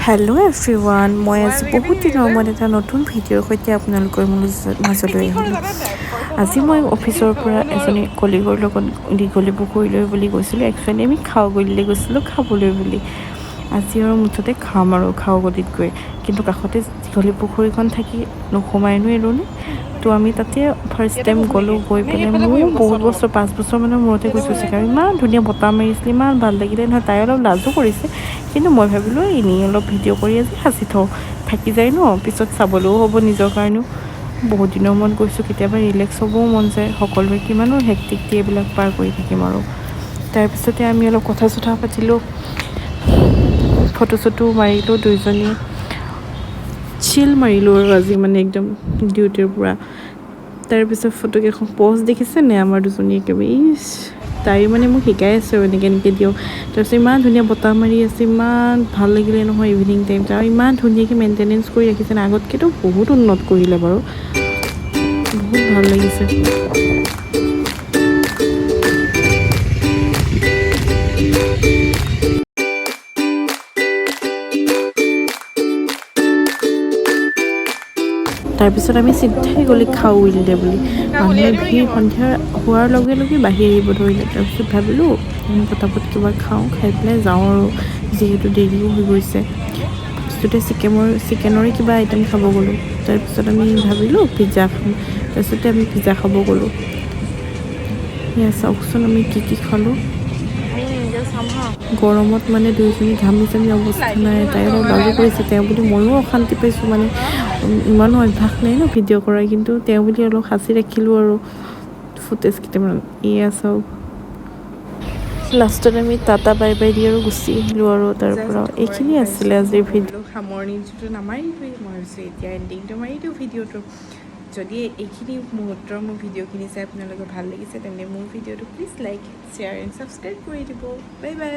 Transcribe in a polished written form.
Hello' everyone, মই আজি বহুত দিনৰ মূৰত এটা নতুন ভিডিঅ'ৰ সৈতে আপোনালোকৰ মাজলৈ আহিলোঁ। আজি মই অফিচৰ পৰা এজনী কলিগৰ লগত দীঘলীপুখুৰীলৈ বুলি গৈছিলোঁ। একচুৱেলি আমি খাওগলিলৈ গৈছিলোঁ খাবলৈ বুলি। আজি আৰু মুঠতে খাম আৰু খাওগলিত গৈ, কিন্তু কাষতে দীঘলীপুখুৰীখন থাকি নোসোমাইনো এৰোনে। তো আমি তাতে ফাৰ্ষ্ট টাইম গ'লোঁ। গৈ পেলাই মোৰ বহুত বছৰ 5 বছৰমানৰ মূৰতে গৈছোঁ চাগে। আৰু ইমান ধুনীয়া বতাহ মাৰিছিলে, ইমান ভাল লাগিলে নহয়। তাই অলপ লাজো কৰিছে, কিন্তু মই ভাবিলোঁ এনেই অলপ ভিডিঅ' কৰি আজি সাঁচি থওঁ, থাকি যায় ন, পিছত চাবলৈও হ'ব নিজৰ কাৰণেও। বহুত দিনৰ মূৰত গৈছোঁ, কেতিয়াবা ৰিলেক্স হ'বও মন যায়। সকলোৱে কিমানো হেক্টিক দি এইবিলাক পাৰ কৰি থাকিম আৰু। তাৰপিছতে আমি অলপ কথা চথা পাতিলোঁ, ফটো চটো মাৰিলোঁ, দুইজনীয়ে চিল মাৰিলোঁ আৰু আজি মানে একদম ডিউটিৰ পৰা। তাৰপিছত ফটোকেইখন প'জ দেখিছে নে আমাৰ দুজনী একেবাৰে। তাই মানে মোক শিকাই আছে আৰু এনেকৈ দিয়ক। তাৰপিছত ইমান ধুনীয়া বতাহ মাৰি আছে, ইমান ভাল লাগিলে নহয় ইভিনিং টাইম। আৰু ইমান ধুনীয়াকৈ মেইনটেনেঞ্চ কৰি ৰাখিছে না, আগতকৈতো বহুত উন্নত কৰিলে বাৰু, বহুত ভাল লাগিছে। তাৰপিছত আমি চিধাই গ'লে খাওঁ উইলিলে বুলি। মানুহৰ ভিৰ সন্ধিয়া হোৱাৰ লগে লগে বাঢ়ি আহিব ধৰিলে। তাৰপিছত ভাবিলোঁ আমি পটাপট কিবা খাওঁ, খাই পেলাই যাওঁ আৰু, যিহেতু দেৰিও হৈ গৈছে। ফাৰ্ষ্টতে চিকেনৰে কিবা আইটেম খাব গ'লোঁ। তাৰপিছত আমি ভাবিলোঁ পিজ্জা খাম, তাৰপিছতে আমি পিজ্জা খাব গ'লোঁ। এয়া চাওকচোন আমি কি খালোঁ। গৰমত মানে দুয়োজনী ঘামি চামি অৱস্থা নাই। তাই অলপ লাজো কৰিছে, তেওঁ বুলি ময়ো অশান্তি পাইছোঁ। মানে ইমানো অভ্যাস নাই ন ভিডিঅ' কৰাৰ, কিন্তু তেওঁ বুলি অলপ সাঁচি ৰাখিলোঁ আৰু ফুটেজ কেইটামান। এয়া চাওক, লাষ্টত আমি টাটা বাই বাই দি আৰু গুচি আহিলোঁ আৰু তাৰ পৰা। এইখিনি আছিলে আজিৰ ভিডিঅ'। সামৰণিটো নামাৰিলোৱেই, মই ভাবিছোঁ এতিয়া এণ্ডিংটো মাৰি দিওঁ ভিডিঅ'টো। যদি এইখিনি মুহূৰ্তৰ মোৰ ভিডিঅ'খিনি চাই আপোনালোকৰ ভাল লাগিছে, তেন্তে মোৰ ভিডিঅ'টো please like, share and subscribe কৰি দিব। Bye bye.